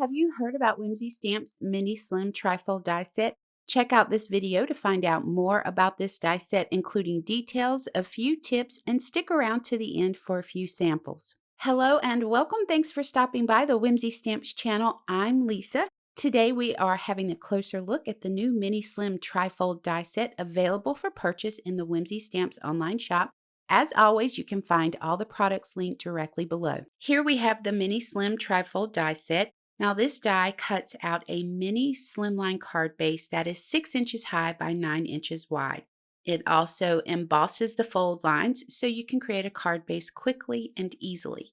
Have you heard about Whimsy Stamp's Mini Slim Trifold die set? Check out this video to find out more about this die set, including details, a few tips, and stick around to the end for a few samples. Hello and welcome. Thanks for stopping by the Whimsy Stamps channel. I'm Lisa. Today we are having a closer look at the new Mini Slim Trifold die set available for purchase in the Whimsy Stamps online shop. As always, you can find all the products linked directly below. Here we have the Mini Slim Trifold die set. Now this die cuts out a mini slimline card base that is 6 inches high by 9 inches wide. It also embosses the fold lines so you can create a card base quickly and easily.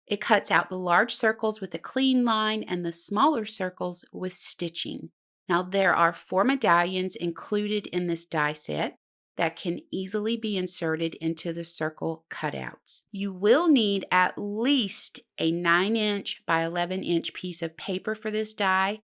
It cuts out the large circles with a clean line and the smaller circles with stitching. Now there are 4 medallions included in this die set that can easily be inserted into the circle cutouts. You will need at least a 9-inch by 11-inch piece of paper for this die.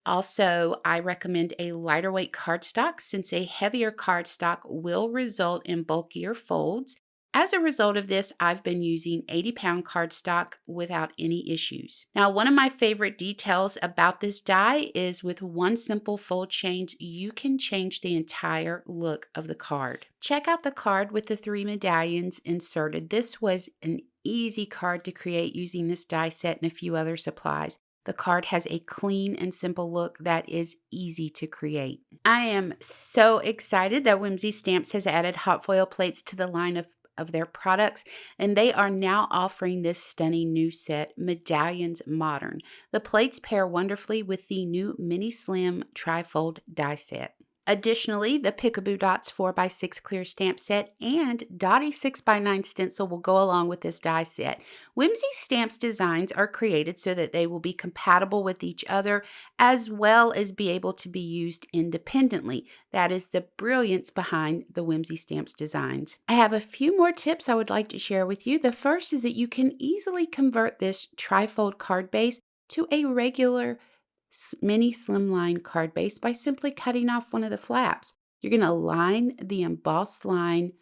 Also, I recommend a lighter weight cardstock since a heavier cardstock will result in bulkier folds. As a result of this, I've been using 80-pound cardstock without any issues. Now, one of my favorite details about this die is with one simple fold change, you can change the entire look of the card. Check out the card with the 3 medallions inserted. This was an easy card to create using this die set and a few other supplies. The card has a clean and simple look that is easy to create. I am so excited that Whimsy Stamps has added hot foil plates to the line of their products, and they are now offering this stunning new set, Medallions Modern. The plates pair wonderfully with the new Mini Slim Trifold die set. Additionally, the Peekaboo Dots 4x6 clear stamp set and Dottie 6x9 stencil will go along with this die set. Whimsy Stamps designs are created so that they will be compatible with each other as well as be able to be used independently. That is the brilliance behind the Whimsy Stamps designs. I have a few more tips I would like to share with you. The first is that you can easily convert this trifold card base to a regular mini slimline card base by simply cutting off one of the flaps. You're going to line the embossed line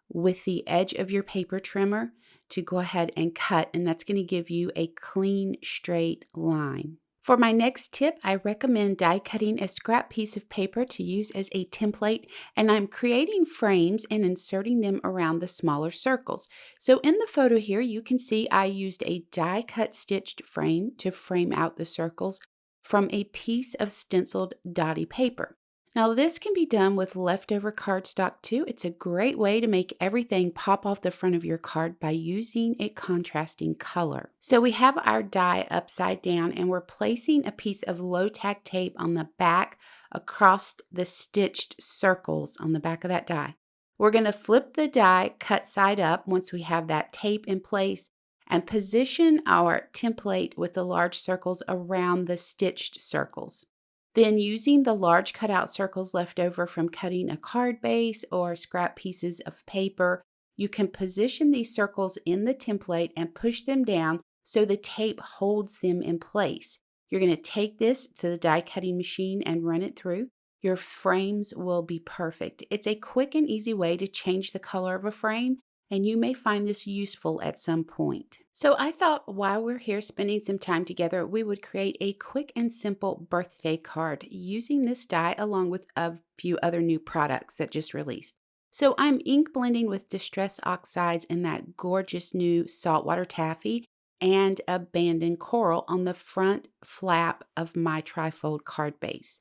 with the edge of your paper trimmer to go ahead and cut, and that's going to give you a clean, straight line. For my next tip, I recommend die cutting a scrap piece of paper to use as a template, and I'm creating frames and inserting them around the smaller circles. So in the photo here, you can see I used a die cut stitched frame to frame out the circles from a piece of stenciled Dottie paper. Now this can be done with leftover cardstock too. It's a great way to make everything pop off the front of your card by using a contrasting color. So we have our die upside down and we're placing a piece of low tack tape on the back across the stitched circles on the back of that die. We're going to flip the die cut side up once we have that tape in place and position our template with the large circles around the stitched circles. Then using the large cutout circles left over from cutting a card base or scrap pieces of paper, you can position these circles in the template and push them down so the tape holds them in place. You're going to take this to the die cutting machine and run it through. Your frames will be perfect. It's a quick and easy way to change the color of a frame, and you may find this useful at some point. So I thought while we're here spending some time together, we would create a quick and simple birthday card using this die along with a few other new products that just released. So I'm ink blending with Distress Oxides and that gorgeous new saltwater taffy and abandoned coral on the front flap of my trifold card base.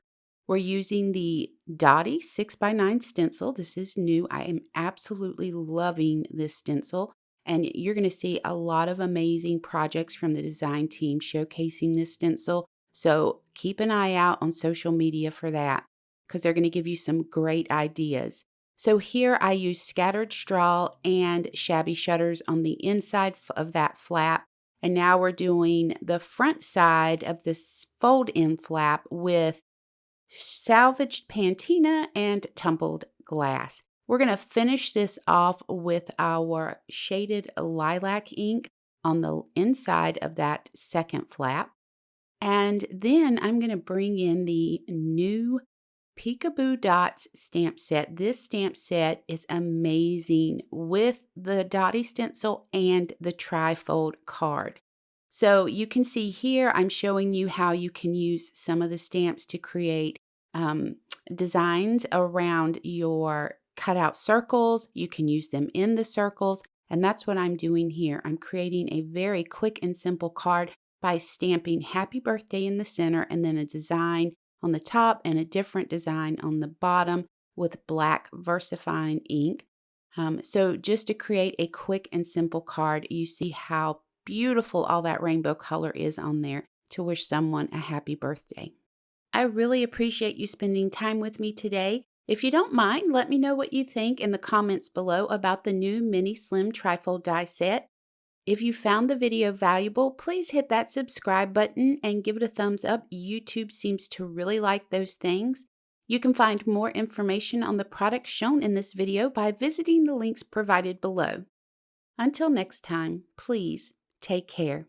We're using the Dottie 6x9 stencil. This is new. I am absolutely loving this stencil. And you're going to see a lot of amazing projects from the design team showcasing this stencil. So keep an eye out on social media for that because they're going to give you some great ideas. So here I use scattered straw and shabby shutters on the inside of that flap. And now we're doing the front side of this fold-in flap with salvaged patina and tumbled glass. We're going to finish this off with our shaded lilac ink on the inside of that second flap. And then I'm going to bring in the new Peekaboo Dots stamp set. This stamp set is amazing with the Dottie stencil and the trifold card. So you can see here, I'm showing you how you can use some of the stamps to create um, designs around your cutout circles. You can use them in the circles, and that's what I'm doing here. I'm creating a very quick and simple card by stamping happy birthday in the center and then a design on the top and a different design on the bottom with black VersaFine ink. So just to create a quick and simple card, you see how beautiful all that rainbow color is on there to wish someone a happy birthday. I really appreciate you spending time with me today. If you don't mind, let me know what you think in the comments below about the new Mini Slim Trifold die set. If you found the video valuable, please hit that subscribe button and give it a thumbs up. YouTube seems to really like those things. You can find more information on the products shown in this video by visiting the links provided below. Until next time, please take care.